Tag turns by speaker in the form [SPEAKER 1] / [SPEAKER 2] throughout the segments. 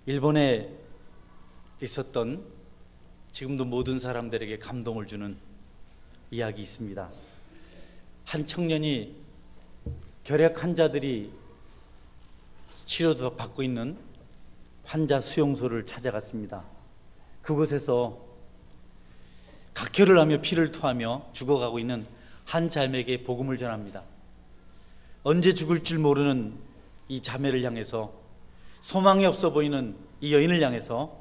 [SPEAKER 1] 일본에 있었던 지금도 모든 사람들에게 감동을 주는 이야기 있습니다. 한 청년이 결핵 환자들이 치료도 받고 있는 환자 수용소를 찾아갔습니다. 그곳에서 각혈을 하며 피를 토하며 죽어가고 있는 한 자매에게 복음을 전합니다. 언제 죽을 줄 모르는 이 자매를 향해서, 소망이 없어 보이는 이 여인을 향해서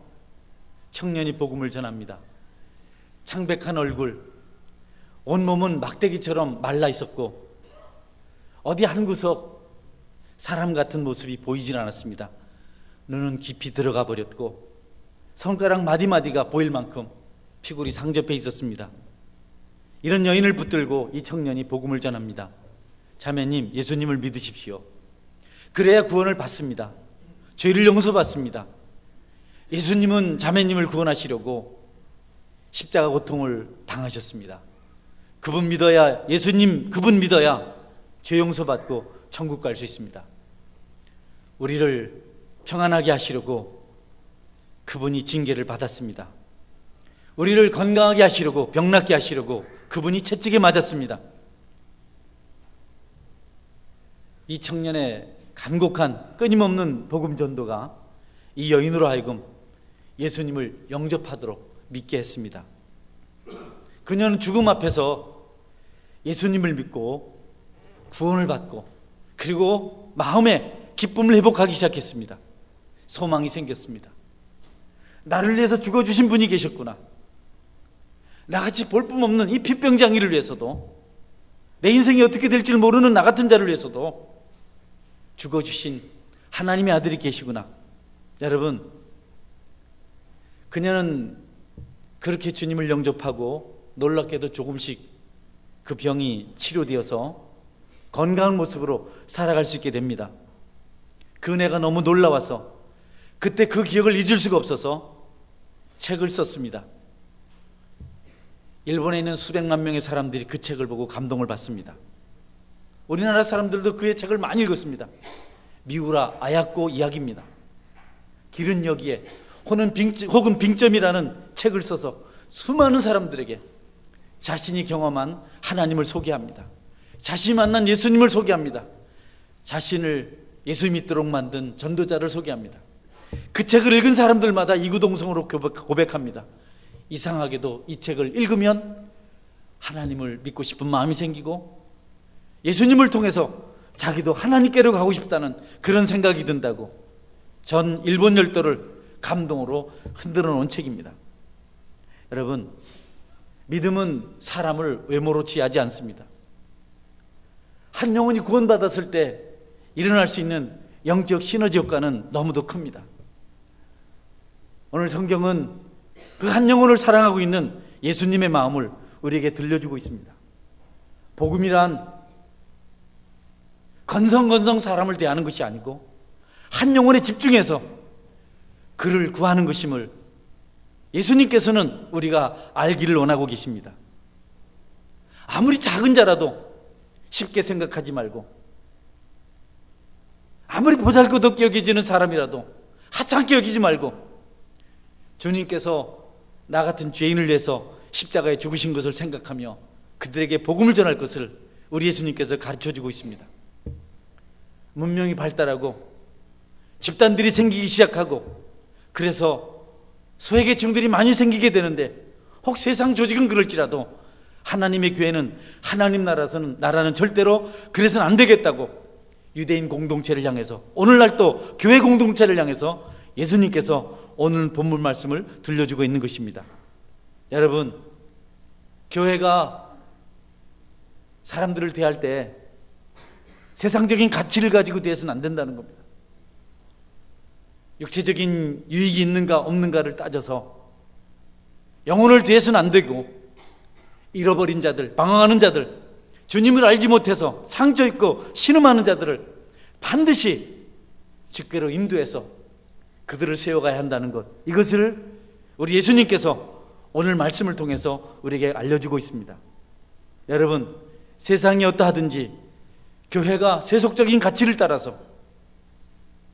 [SPEAKER 1] 청년이 복음을 전합니다. 창백한 얼굴, 온몸은 막대기처럼 말라 있었고 어디 한 구석 사람 같은 모습이 보이질 않았습니다. 눈은 깊이 들어가 버렸고 손가락 마디마디가 보일 만큼 피골이 상접해 있었습니다. 이런 여인을 붙들고 이 청년이 복음을 전합니다. 자매님, 예수님을 믿으십시오. 그래야 구원을 받습니다. 죄를 용서받습니다. 예수님은 자매님을 구원하시려고 십자가 고통을 당하셨습니다. 그분 믿어야, 예수님 그분 믿어야 죄 용서받고 천국 갈 수 있습니다. 우리를 평안하게 하시려고 그분이 징계를 받았습니다. 우리를 건강하게 하시려고, 병낫게 하시려고 그분이 채찍에 맞았습니다. 이 청년의 간곡한 끊임없는 복음 전도가 이 여인으로 하여금 예수님을 영접하도록 믿게 했습니다. 그녀는 죽음 앞에서 예수님을 믿고 구원을 받고, 그리고 마음의 기쁨을 회복하기 시작했습니다. 소망이 생겼습니다. 나를 위해서 죽어주신 분이 계셨구나. 나같이 볼품없는 이 핏병장이를 위해서도, 내 인생이 어떻게 될지 모르는 나 같은 자를 위해서도 죽어주신 하나님의 아들이 계시구나. 여러분, 그녀는 그렇게 주님을 영접하고 놀랍게도 조금씩 그 병이 치료되어서 건강한 모습으로 살아갈 수 있게 됩니다. 그 은혜가 너무 놀라워서 그때 그 기억을 잊을 수가 없어서 책을 썼습니다. 일본에 있는 수백만 명의 사람들이 그 책을 보고 감동을 받습니다. 우리나라 사람들도 그의 책을 많이 읽었습니다. 미우라 아야코 이야기입니다. 길은 여기에 혹은 빙점이라는 책을 써서 수많은 사람들에게 자신이 경험한 하나님을 소개합니다. 자신이 만난 예수님을 소개합니다. 자신을 예수 믿도록 만든 전도자를 소개합니다. 그 책을 읽은 사람들마다 이구동성으로 고백합니다. 이상하게도 이 책을 읽으면 하나님을 믿고 싶은 마음이 생기고 예수님을 통해서 자기도 하나님께로 가고 싶다는 그런 생각이 든다고 전 일본 열도를 감동으로 흔들어 놓은 책입니다. 여러분, 믿음은 사람을 외모로 취하지 않습니다. 한 영혼이 구원받았을 때 일어날 수 있는 영적 시너지 효과는 너무도 큽니다. 오늘 성경은 그 한 영혼을 사랑하고 있는 예수님의 마음을 우리에게 들려주고 있습니다. 복음이란 건성건성 사람을 대하는 것이 아니고 한 영혼에 집중해서 그를 구하는 것임을 예수님께서는 우리가 알기를 원하고 계십니다. 아무리 작은 자라도 쉽게 생각하지 말고, 아무리 보잘것없게 여겨지는 사람이라도 하찮게 여기지 말고, 주님께서 나 같은 죄인을 위해서 십자가에 죽으신 것을 생각하며 그들에게 복음을 전할 것을 우리 예수님께서 가르쳐주고 있습니다. 문명이 발달하고 집단들이 생기기 시작하고, 그래서 소외계층들이 많이 생기게 되는데, 혹 세상 조직은 그럴지라도 하나님의 교회는, 하나님 나라는 절대로 그래서는 안 되겠다고 유대인 공동체를 향해서, 오늘날 또 교회 공동체를 향해서 예수님께서 오늘 본문 말씀을 들려주고 있는 것입니다. 여러분, 교회가 사람들을 대할 때 세상적인 가치를 가지고 대해서는 안 된다는 겁니다. 육체적인 유익이 있는가 없는가를 따져서 영혼을 대해서는 안 되고, 잃어버린 자들, 방황하는 자들, 주님을 알지 못해서 상처 있고 신음하는 자들을 반드시 주께로 인도해서 그들을 세워가야 한다는 것, 이것을 우리 예수님께서 오늘 말씀을 통해서 우리에게 알려주고 있습니다. 여러분, 세상이 어떠하든지 교회가 세속적인 가치를 따라서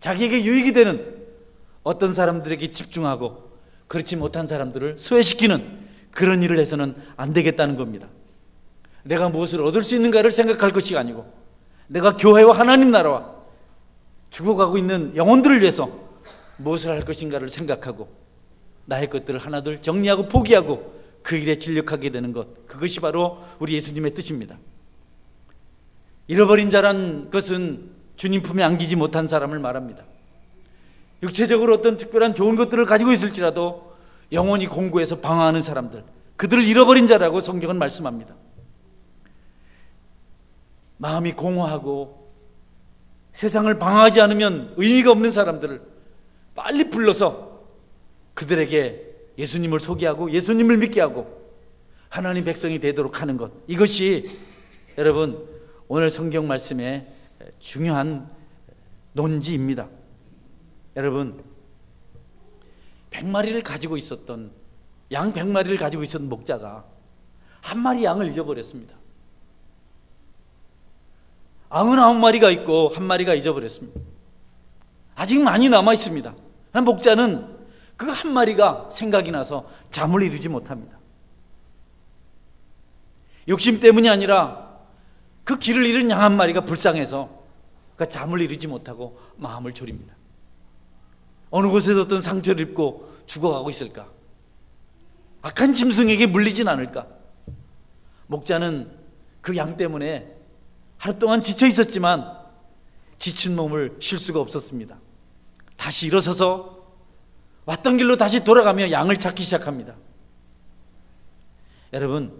[SPEAKER 1] 자기에게 유익이 되는 어떤 사람들에게 집중하고 그렇지 못한 사람들을 소외시키는 그런 일을 해서는 안 되겠다는 겁니다. 내가 무엇을 얻을 수 있는가를 생각할 것이 아니고 내가 교회와 하나님 나라와 죽어가고 있는 영혼들을 위해서 무엇을 할 것인가를 생각하고 나의 것들을 하나둘 정리하고 포기하고 그 일에 진력하게 되는 것, 그것이 바로 우리 예수님의 뜻입니다. 잃어버린 자란 것은 주님 품에 안기지 못한 사람을 말합니다. 육체적으로 어떤 특별한 좋은 것들을 가지고 있을지라도 영혼이 공고해서 방황하는 사람들, 그들을 잃어버린 자라고 성경은 말씀합니다. 마음이 공허하고 세상을 방황하지 않으면 의미가 없는 사람들을 빨리 불러서 그들에게 예수님을 소개하고 예수님을 믿게 하고 하나님 백성이 되도록 하는 것, 이것이 여러분 오늘 성경 말씀의 중요한 논지입니다. 여러분, 100마리를 가지고 있었던 양 100마리를 가지고 있었던 목자가 한 마리 양을 잊어버렸습니다. 99마리가 있고 한 마리가 잊어버렸습니다. 아직 많이 남아 있습니다. 목자는 그 한 마리가 생각이 나서 잠을 이루지 못합니다. 욕심 때문이 아니라 그 길을 잃은 양 한 마리가 불쌍해서 그 잠을 이루지 못하고 마음을 졸입니다. 어느 곳에서 어떤 상처를 입고 죽어가고 있을까? 악한 짐승에게 물리진 않을까? 목자는 그 양 때문에 하루 동안 지쳐 있었지만 지친 몸을 쉴 수가 없었습니다. 다시 일어서서 왔던 길로 다시 돌아가며 양을 찾기 시작합니다. 여러분,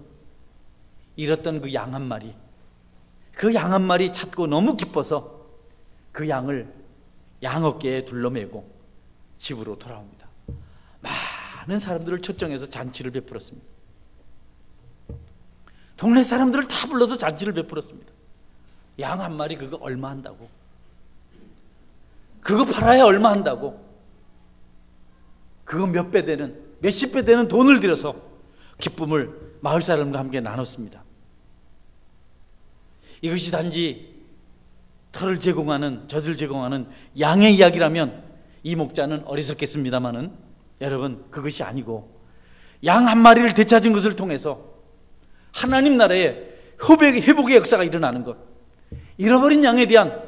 [SPEAKER 1] 잃었던 그 양 한 마리, 그 양 한 마리 찾고 너무 기뻐서 그 양을 양 어깨에 둘러매고 집으로 돌아옵니다. 많은 사람들을 초청해서 잔치를 베풀었습니다. 동네 사람들을 다 불러서 잔치를 베풀었습니다. 양 한 마리 그거 얼마 한다고? 그거 팔아야 얼마 한다고? 그거 몇 배 되는, 몇십 배 되는 돈을 들여서 기쁨을 마을 사람과 함께 나눴습니다. 이것이 단지 털을 제공하는, 젖을 제공하는 양의 이야기라면 이 목자는 어리석겠습니다마는 여러분, 그것이 아니고 양 한 마리를 되찾은 것을 통해서 하나님 나라의 회복의 역사가 일어나는 것, 잃어버린 양에 대한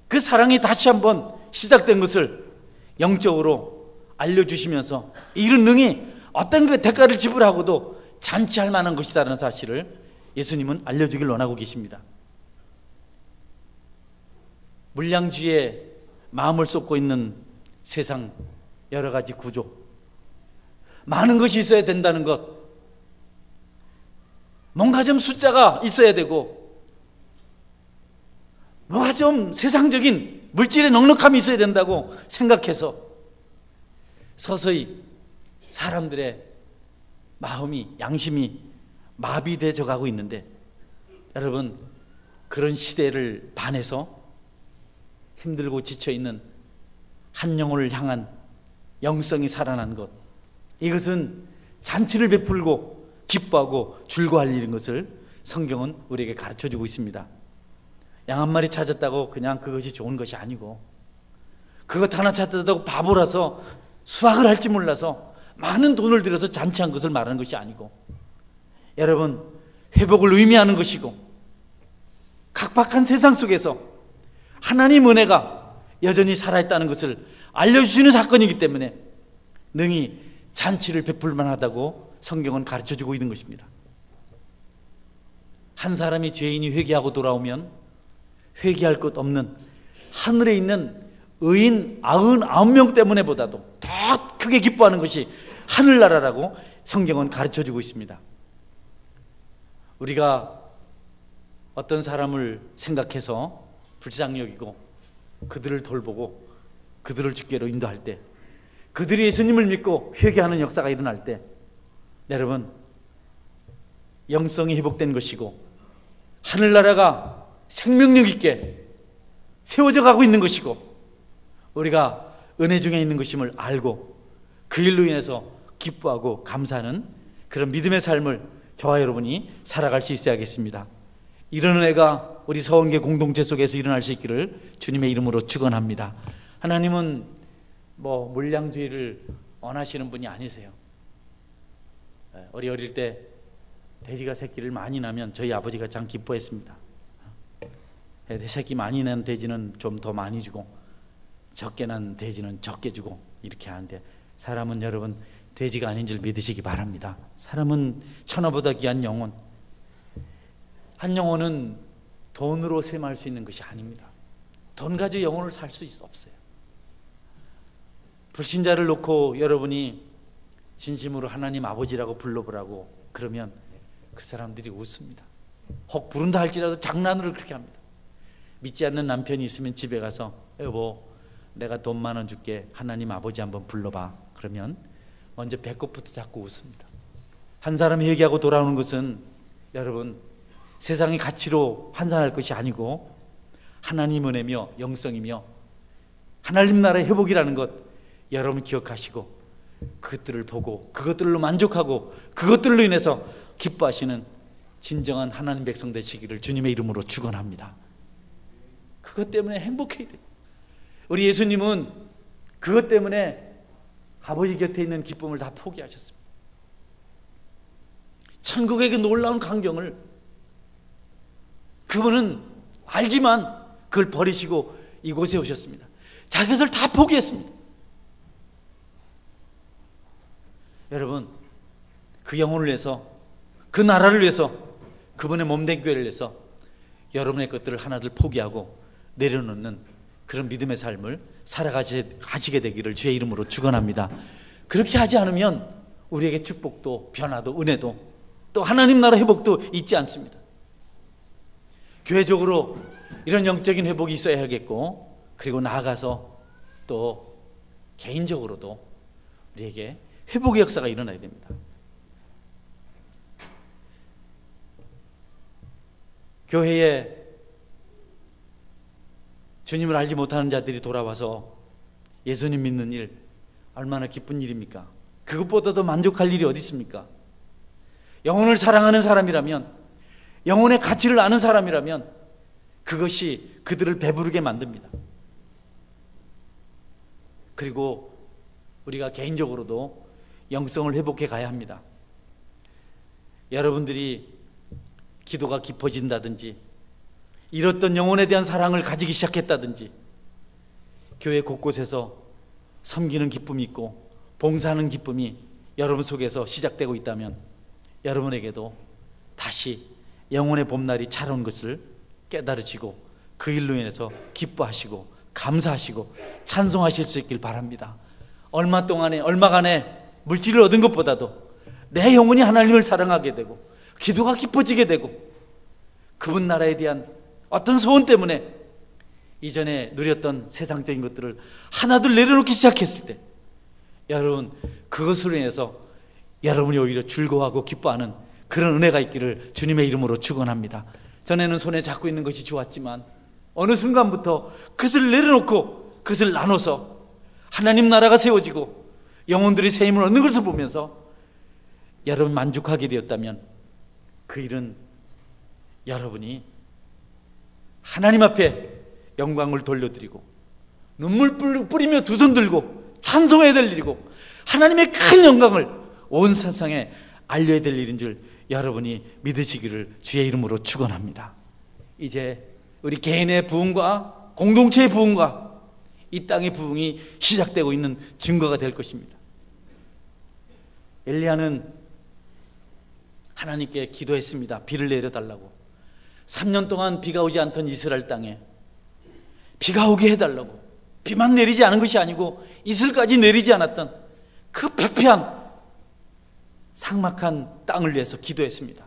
[SPEAKER 1] 그 사랑이 다시 한번 시작된 것을 영적으로 알려주시면서 이런 능히 어떤 그 대가를 지불하고도 잔치할 만한 것이다라는 사실을 예수님은 알려주길 원하고 계십니다. 물량주의에 마음을 쏟고 있는 세상 여러 가지 구조, 많은 것이 있어야 된다는 것, 뭔가 좀 숫자가 있어야 되고 뭔가 좀 세상적인 물질의 넉넉함이 있어야 된다고 생각해서 서서히 사람들의 마음이, 양심이 마비되어 가고 있는데, 여러분, 그런 시대를 반해서 힘들고 지쳐있는 한 영혼을 향한 영성이 살아난 것, 이것은 잔치를 베풀고 기뻐하고 즐거워할 일인 것을 성경은 우리에게 가르쳐주고 있습니다. 양 한 마리 찾았다고 그냥 그것이 좋은 것이 아니고, 그것 하나 찾았다고 바보라서 수학을 할지 몰라서 많은 돈을 들여서 잔치한 것을 말하는 것이 아니고, 여러분, 회복을 의미하는 것이고, 각박한 세상 속에서 하나님 은혜가 여전히 살아있다는 것을 알려주시는 사건이기 때문에 능히 잔치를 베풀 만하다고 성경은 가르쳐주고 있는 것입니다. 한 사람이 죄인이 회개하고 돌아오면 회개할 것 없는 하늘에 있는 의인 99명 때문에 보다도 더 크게 기뻐하는 것이 하늘나라라고 성경은 가르쳐주고 있습니다. 우리가 어떤 사람을 생각해서 불쌍히 여기고 그들을 돌보고 그들을 주께로 인도할 때, 그들이 예수님을 믿고 회개하는 역사가 일어날 때, 여러분, 영성이 회복된 것이고 하늘나라가 생명력 있게 세워져 가고 있는 것이고 우리가 은혜 중에 있는 것임을 알고 그 일로 인해서 기뻐하고 감사하는 그런 믿음의 삶을 저와 여러분이 살아갈 수 있어야겠습니다. 이런 은혜가 우리 서원계 공동체 속에서 일어날 수 있기를 주님의 이름으로 축원합니다. 하나님은 물량주의를 원하시는 분이 아니세요. 우리 어릴 때 돼지가 새끼를 많이 낳으면 저희 아버지가 참 기뻐했습니다. 새끼 많이 낸 돼지는 좀 더 많이 주고 적게 난 돼지는 적게 주고 이렇게 하는데, 사람은 여러분 돼지가 아닌 줄 믿으시기 바랍니다. 사람은 천하보다 귀한 영혼, 한 영혼은 돈으로 셈할 수 있는 것이 아닙니다. 돈 가지고 영혼을 살 수 없어요. 불신자를 놓고 여러분이 진심으로 하나님 아버지라고 불러보라고 그러면 그 사람들이 웃습니다. 혹 부른다 할지라도 장난으로 그렇게 합니다. 믿지 않는 남편이 있으면 집에 가서 여보 내가 돈 10,000원 줄게, 하나님 아버지 한번 불러봐. 그러면 먼저 배꼽부터 잡고 웃습니다. 한 사람이 얘기하고 돌아오는 것은 여러분 세상의 가치로 환산할 것이 아니고 하나님 은혜며 영성이며 하나님 나라의 회복이라는 것 여러분 기억하시고 그것들을 보고 그것들로 만족하고 그것들로 인해서 기뻐하시는 진정한 하나님 백성 되시기를 주님의 이름으로 축원합니다. 그것 때문에 행복해야 돼요. 우리 예수님은 그것 때문에 아버지 곁에 있는 기쁨을 다 포기하셨습니다. 천국의 그 놀라운 광경을 그분은 알지만 그걸 버리시고 이곳에 오셨습니다. 자기 것을 다 포기했습니다. 여러분 그 영혼을 위해서, 그 나라를 위해서, 그분의 몸된 교회를 위해서 여러분의 것들을 하나둘 포기하고 내려놓는 그런 믿음의 삶을 살아가시게 되기를 주의 이름으로 축원합니다. 그렇게 하지 않으면 우리에게 축복도 변화도 은혜도 또 하나님 나라 회복도 있지 않습니다. 교회적으로 이런 영적인 회복이 있어야겠고, 그리고 나아가서 또 개인적으로도 우리에게 회복의 역사가 일어나야 됩니다. 교회에 주님을 알지 못하는 자들이 돌아와서 예수님 믿는 일 얼마나 기쁜 일입니까? 그것보다도 만족할 일이 어디 있습니까? 영혼을 사랑하는 사람이라면, 영혼의 가치를 아는 사람이라면 그것이 그들을 배부르게 만듭니다. 그리고 우리가 개인적으로도 영성을 회복해 가야 합니다. 여러분들이 기도가 깊어진다든지 잃었던 영혼에 대한 사랑을 가지기 시작했다든지 교회 곳곳에서 섬기는 기쁨이 있고 봉사하는 기쁨이 여러분 속에서 시작되고 있다면 여러분에게도 다시 영혼의 봄날이 찾아온 것을 깨달으시고 그 일로 인해서 기뻐하시고 감사하시고 찬송하실 수 있길 바랍니다. 얼마간의 물질을 얻은 것보다도 내 영혼이 하나님을 사랑하게 되고 기도가 깊어지게 되고 그분 나라에 대한 어떤 소원 때문에 이전에 누렸던 세상적인 것들을 하나둘 내려놓기 시작했을 때 여러분 그것으로 인해서 여러분이 오히려 즐거워하고 기뻐하는 그런 은혜가 있기를 주님의 이름으로 축원합니다. 전에는 손에 잡고 있는 것이 좋았지만 어느 순간부터 그것을 내려놓고 그것을 나눠서 하나님 나라가 세워지고 영혼들이 새 힘을 얻는 것을 보면서 여러분 만족하게 되었다면 그 일은 여러분이 하나님 앞에 영광을 돌려드리고 눈물 뿌리며 두 손 들고 찬송해야 될 일이고 하나님의 큰 영광을 온 세상에 알려야 될 일인 줄 여러분이 믿으시기를 주의 이름으로 축원합니다. 이제 우리 개인의 부흥과 공동체의 부흥과 이 땅의 부흥이 시작되고 있는 증거가 될 것입니다. 엘리야는 하나님께 기도했습니다. 비를 내려달라고. 3년 동안 비가 오지 않던 이스라엘 땅에 비가 오게 해달라고. 비만 내리지 않은 것이 아니고 이슬까지 내리지 않았던 그 부패한 삭막한 땅을 위해서 기도했습니다.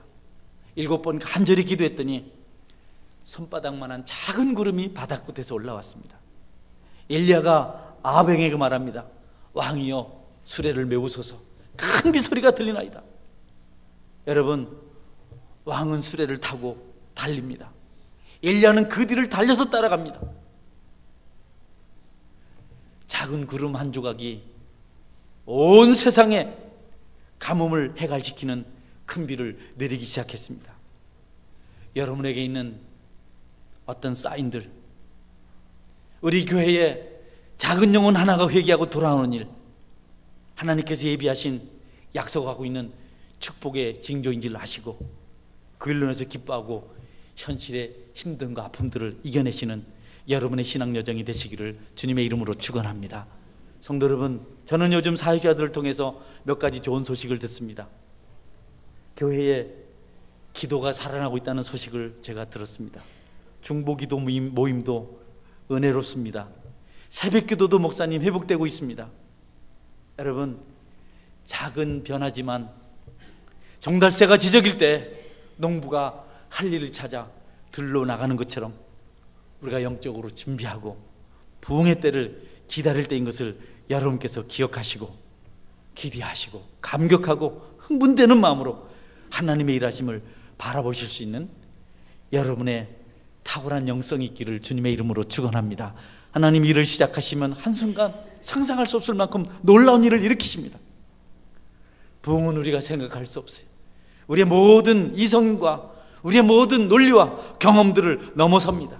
[SPEAKER 1] 7번 간절히 기도했더니 손바닥만한 작은 구름이 바닥 끝에서 올라왔습니다. 엘리야가 아합에게 말합니다. 왕이여 수레를 메우소서. 큰 비소리가 들리나이다. 여러분 왕은 수레를 타고 달립니다. 엘리야는 그 뒤를 달려서 따라갑니다. 작은 구름 한 조각이 온 세상에 가뭄을 해갈시키는 큰 비를 내리기 시작했습니다. 여러분에게 있는 어떤 사인들, 우리 교회에 작은 영혼 하나가 회개하고 돌아오는 일, 하나님께서 예비하신 약속하고 있는 축복의 징조인 줄 아시고 그 일로 인해서 기뻐하고 현실의 힘듦과 아픔들을 이겨내시는 여러분의 신앙 여정이 되시기를 주님의 이름으로 축원합니다. 성도 여러분, 저는 요즘 사역자들을 통해서 몇 가지 좋은 소식을 듣습니다. 교회에 기도가 살아나고 있다는 소식을 제가 들었습니다. 중보기도 모임도 은혜롭습니다. 새벽기도도 목사님 회복되고 있습니다. 여러분, 작은 변화지만 종달새가 지저길 때 농부가 할 일을 찾아 들러 나가는 것처럼 우리가 영적으로 준비하고 부흥의 때를 기다릴 때인 것을 여러분께서 기억하시고 기대하시고 감격하고 흥분되는 마음으로 하나님의 일하심을 바라보실 수 있는 여러분의 탁월한 영성이 있기를 주님의 이름으로 축원합니다. 하나님 일을 시작하시면 한순간 상상할 수 없을 만큼 놀라운 일을 일으키십니다. 부흥은 우리가 생각할 수 없어요. 우리의 모든 이성과 우리의 모든 논리와 경험들을 넘어섭니다.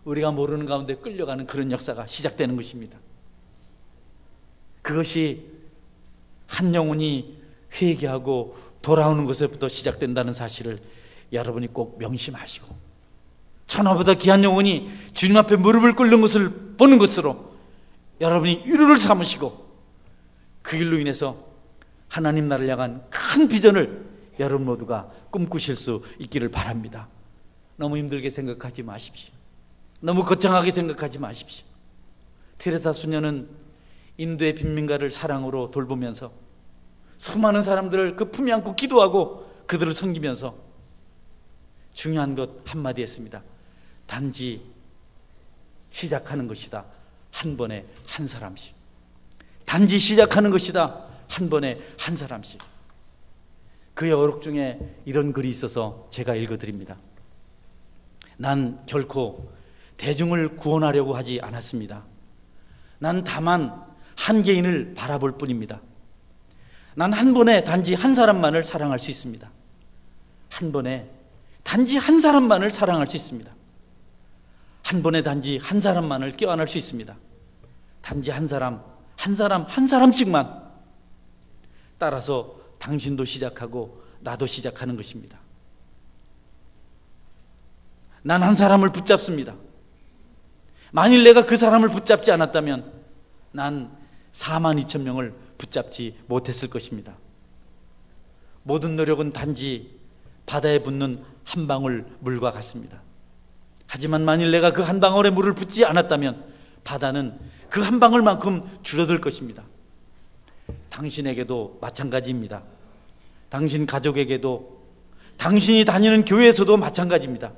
[SPEAKER 1] 우리가 모르는 가운데 끌려가는 그런 역사가 시작되는 것입니다. 그것이 한 영혼이 회개하고 돌아오는 것에부터 시작된다는 사실을 여러분이 꼭 명심하시고, 천하보다 귀한 영혼이 주님 앞에 무릎을 꿇는 것을 보는 것으로 여러분이 위로를 삼으시고 그 일로 인해서 하나님 나라를 향한 큰 비전을 여러분 모두가 꿈꾸실 수 있기를 바랍니다. 너무 힘들게 생각하지 마십시오. 너무 거창하게 생각하지 마십시오. 테레사 수녀는 인도의 빈민가를 사랑으로 돌보면서 수많은 사람들을 그 품에 안고 기도하고 그들을 섬기면서 중요한 것 한마디 했습니다. 단지 시작하는 것이다. 한 번에 한 사람씩. 단지 시작하는 것이다. 한 번에 한 사람씩. 그의 어록 중에 이런 글이 있어서 제가 읽어드립니다. 난 결코 대중을 구원하려고 하지 않았습니다. 난 다만 한 개인을 바라볼 뿐입니다. 난 한 번에 단지 한 사람만을 사랑할 수 있습니다. 한 번에 단지 한 사람만을 사랑할 수 있습니다. 한 번에 단지 한 사람만을 껴안을 수 있습니다. 단지 한 사람씩만. 따라서 당신도 시작하고 나도 시작하는 것입니다. 난 한 사람을 붙잡습니다. 만일 내가 그 사람을 붙잡지 않았다면 난 42,000명을 붙잡지 못했을 것입니다. 모든 노력은 단지 바다에 붓는 한 방울 물과 같습니다. 하지만 만일 내가 그 한 방울의 물을 붓지 않았다면 바다는 그 한 방울만큼 줄어들 것입니다. 당신에게도 마찬가지입니다. 당신 가족에게도, 당신이 다니는 교회에서도 마찬가지입니다.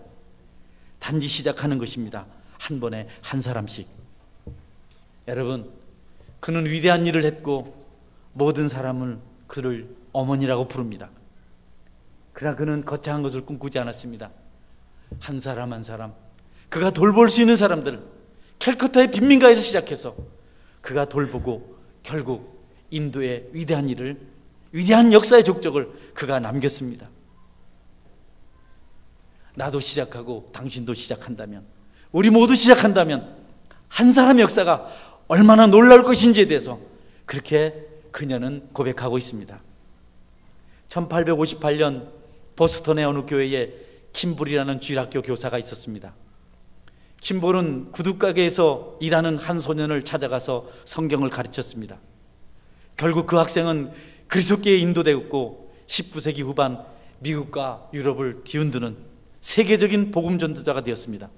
[SPEAKER 1] 단지 시작하는 것입니다. 한 번에 한 사람씩. 여러분, 그는 위대한 일을 했고 모든 사람은 그를 어머니라고 부릅니다. 그러나 그는 거창한 것을 꿈꾸지 않았습니다. 한 사람 한 사람, 그가 돌볼 수 있는 사람들, 캘커타의 빈민가에서 시작해서 그가 돌보고 결국 인도의 위대한 일을, 위대한 역사의 족적을 그가 남겼습니다. 나도 시작하고 당신도 시작한다면, 우리 모두 시작한다면 한 사람의 역사가 얼마나 놀라울 것인지에 대해서 그렇게 그녀는 고백하고 있습니다. 1858년 보스턴의 어느 교회에 킴볼이라는 주일학교 교사가 있었습니다. 킴볼은 구두가게에서 일하는 한 소년을 찾아가서 성경을 가르쳤습니다. 결국 그 학생은 그리스도교에 인도되었고 19세기 후반 미국과 유럽을 뒤흔드는 세계적인 복음 전도자가 되었습니다.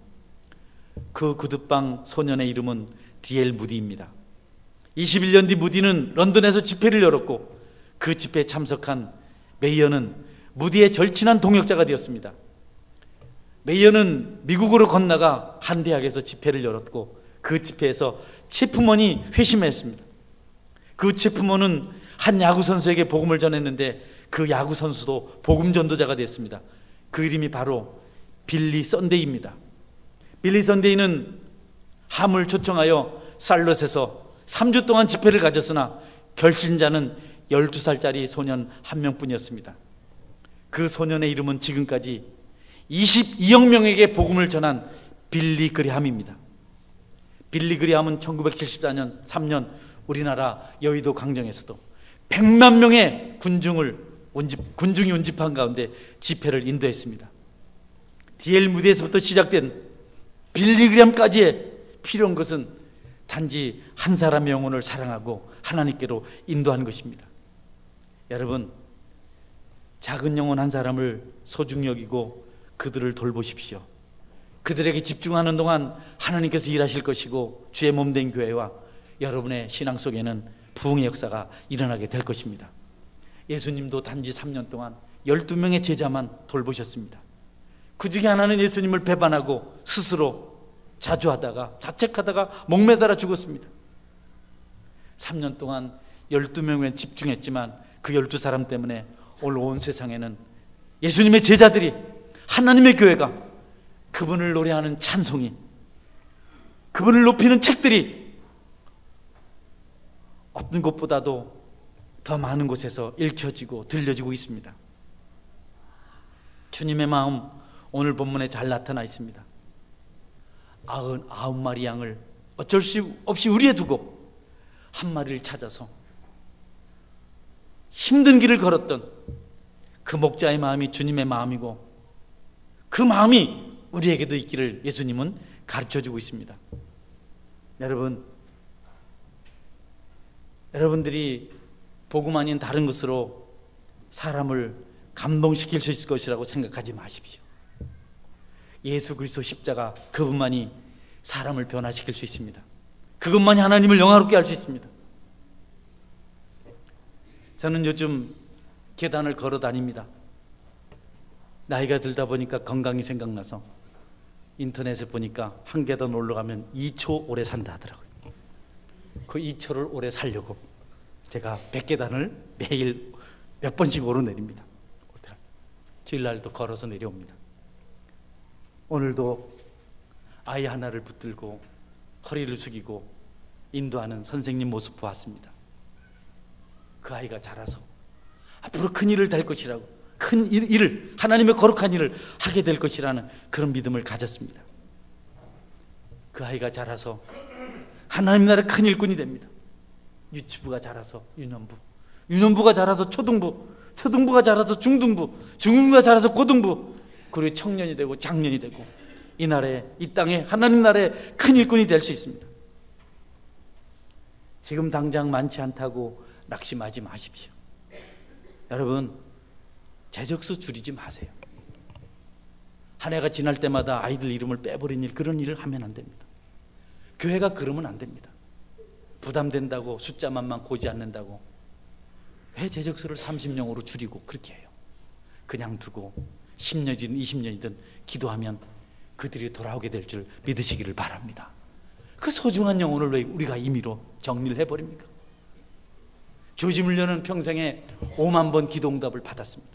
[SPEAKER 1] 그 구두방 소년의 이름은 D.L. 무디입니다. 21년 뒤 무디는 런던에서 집회를 열었고 그 집회에 참석한 메이어는 무디의 절친한 동역자가 되었습니다. 메이어는 미국으로 건너가 한 대학에서 집회를 열었고 그 집회에서 체프먼이 회심했습니다. 그 체프먼은 한 야구 선수에게 복음을 전했는데 그 야구 선수도 복음 전도자가 됐습니다. 그 이름이 바로 빌리 선데이입니다. 빌리 선데이는 함을 초청하여 살롯에서 3주 동안 집회를 가졌으나 결신자는 12살짜리 소년 한 명뿐이었습니다. 그 소년의 이름은 지금까지 22억 명에게 복음을 전한 빌리 그레함입니다. 빌리 그레함은 1974년 3년 우리나라 여의도 광장에서도 100만 명의 군중이 운집한 가운데 집회를 인도했습니다. DL 무대에서부터 시작된 빌리 그레함까지의 필요한 것은 단지 한 사람의 영혼을 사랑하고 하나님께로 인도하는 것입니다. 여러분, 작은 영혼 한 사람을 소중히 여기고 그들을 돌보십시오. 그들에게 집중하는 동안 하나님께서 일하실 것이고 주의 몸된 교회와 여러분의 신앙 속에는 부흥의 역사가 일어나게 될 것입니다. 예수님도 단지 3년 동안 12명의 제자만 돌보셨습니다. 그 중에 하나는 예수님을 배반하고 스스로 자주하다가 자책하다가 목매달아 죽었습니다. 3년 동안 12명에 집중했지만 그 12사람 때문에 오늘 온 세상에는 예수님의 제자들이, 하나님의 교회가 그분을 노래하는 찬송이, 그분을 높이는 책들이 어떤 곳보다도 더 많은 곳에서 읽혀지고 들려지고 있습니다. 주님의 마음 오늘 본문에 잘 나타나 있습니다. 99마리 양을 어쩔 수 없이 우리에 두고 한 마리를 찾아서 힘든 길을 걸었던 그 목자의 마음이 주님의 마음이고, 그 마음이 우리에게도 있기를 예수님은 가르쳐주고 있습니다. 여러분들이 복음 아닌 다른 것으로 사람을 감동시킬 수 있을 것이라고 생각하지 마십시오. 예수 그리스도 십자가, 그분만이 사람을 변화시킬 수 있습니다. 그것만이 하나님을 영화롭게 할 수 있습니다. 저는 요즘 계단을 걸어 다닙니다. 나이가 들다 보니까 건강이 생각나서 인터넷에 보니까 한 계단 올라가면 2초 오래 산다 하더라고요. 그 2초를 오래 살려고 제가 100계단을 매일 몇 번씩 오르내립니다. 주일날도 걸어서 내려옵니다. 오늘도 아이 하나를 붙들고 허리를 숙이고 인도하는 선생님 모습 보았습니다. 그 아이가 자라서 앞으로 큰 일을 될 것이라고, 큰 일을, 하나님의 거룩한 일을 하게 될 것이라는 그런 믿음을 가졌습니다. 그 아이가 자라서 하나님 나라의 큰 일꾼이 됩니다. 유치부가 자라서 유년부, 유년부가 자라서 초등부, 초등부가 자라서 중등부, 중등부가 자라서 고등부, 그리고 청년이 되고 장년이 되고 이 나라에, 이 땅에 하나님 나라의 큰 일꾼이 될 수 있습니다. 지금 당장 많지 않다고 낙심하지 마십시오. 여러분, 재적수 줄이지 마세요. 한 해가 지날 때마다 아이들 이름을 빼버린 일, 그런 일을 하면 안 됩니다. 교회가 그러면 안 됩니다. 부담된다고 숫자만 고지 않는다고 왜 재적수를 30명으로 줄이고 그렇게 해요? 그냥 두고 10년이든 20년이든 기도하면 그들이 돌아오게 될 줄 믿으시기를 바랍니다. 그 소중한 영혼을 왜 우리가 임의로 정리를 해버립니까? 조지 물려는 평생에 5만 번 기도응답을 받았습니다.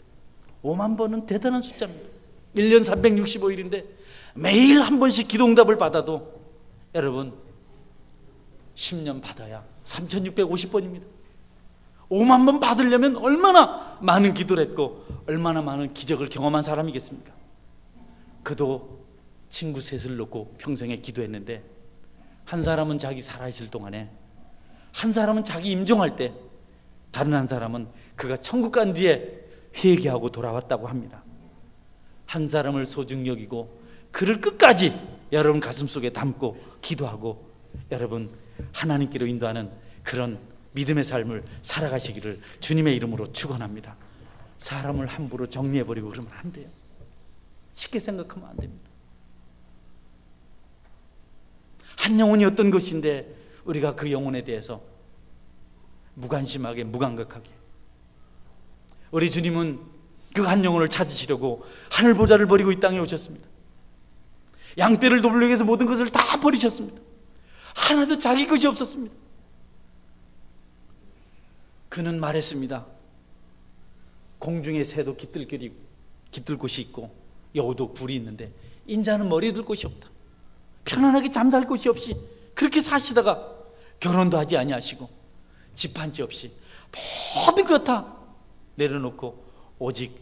[SPEAKER 1] 5만 번은 대단한 숫자입니다. 1년 365일인데 매일 한 번씩 기도응답을 받아도 여러분 10년 받아야 3650번입니다. 5만 번 받으려면 얼마나 많은 기도를 했고 얼마나 많은 기적을 경험한 사람이겠습니까? 그도 친구 셋을 놓고 평생에 기도했는데, 한 사람은 자기 살아있을 동안에, 한 사람은 자기 임종할 때, 다른 한 사람은 그가 천국 간 뒤에 회개하고 돌아왔다고 합니다. 한 사람을 소중히 여기고 그를 끝까지 여러분 가슴속에 담고 기도하고 여러분 하나님께로 인도하는 그런 믿음의 삶을 살아가시기를 주님의 이름으로 축원합니다. 사람을 함부로 정리해버리고 그러면 안 돼요. 쉽게 생각하면 안 됩니다. 한 영혼이 어떤 것인데 우리가 그 영혼에 대해서 무관심하게 무감각하게, 우리 주님은 그 한 영혼을 찾으시려고 하늘 보좌를 버리고 이 땅에 오셨습니다. 양떼를 돌보기 위해서 모든 것을 다 버리셨습니다. 하나도 자기 것이 없었습니다. 그는 말했습니다. 공중의 새도 깃들 곳이 있고 여우도 굴이 있는데 인자는 머리에 둘 곳이 없다. 편안하게 잠잘 곳이 없이 그렇게 사시다가 결혼도 하지 아니하시고 집 한 채 없이 모든 것 다 내려놓고 오직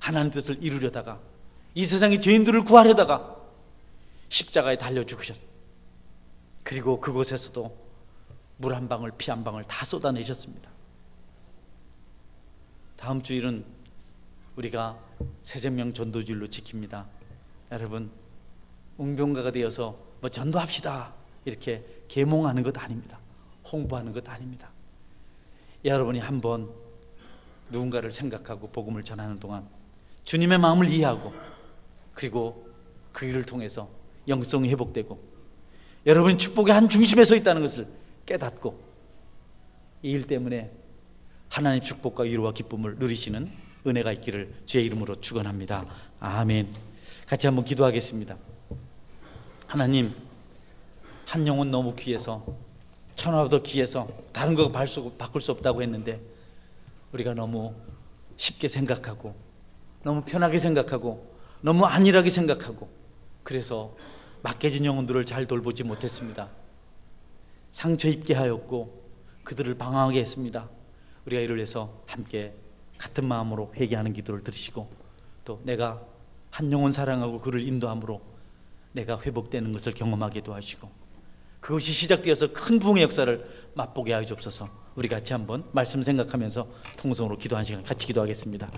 [SPEAKER 1] 하나님 뜻을 이루려다가 이 세상의 죄인들을 구하려다가 십자가에 달려 죽으셨습니다. 그리고 그곳에서도 물 한 방울 피 한 방울 다 쏟아내셨습니다. 다음 주일은 우리가 새생명 전도주일로 지킵니다. 여러분, 웅병가가 되어서 뭐 전도합시다 이렇게 계몽하는 것 아닙니다. 홍보하는 것 아닙니다. 여러분이 한번 누군가를 생각하고 복음을 전하는 동안 주님의 마음을 이해하고, 그리고 그 일을 통해서 영성이 회복되고 여러분이 축복의 한 중심에 서 있다는 것을 깨닫고 이 일 때문에 하나님의 축복과 위로와 기쁨을 누리시는 은혜가 있기를 주의 이름으로 축원합니다. 아멘. 같이 한번 기도하겠습니다. 하나님, 한 영혼 너무 귀해서, 천하보다 귀해서 다른 거 바꿀 수 없다고 했는데 우리가 너무 쉽게 생각하고 너무 편하게 생각하고 너무 안일하게 생각하고, 그래서 맡겨진 영혼들을 잘 돌보지 못했습니다. 상처 입게 하였고 그들을 방황하게 했습니다. 우리가 이를 위해서 함께 같은 마음으로 회개하는 기도를 들으시고, 또 내가 한 영혼 사랑하고 그를 인도함으로 내가 회복되는 것을 경험하기도 하시고, 그것이 시작되어서 큰 부흥의 역사를 맛보게 하여 주옵소서. 우리 같이 한번 말씀 생각하면서 통성으로 기도하는 시간 같이 기도하겠습니다.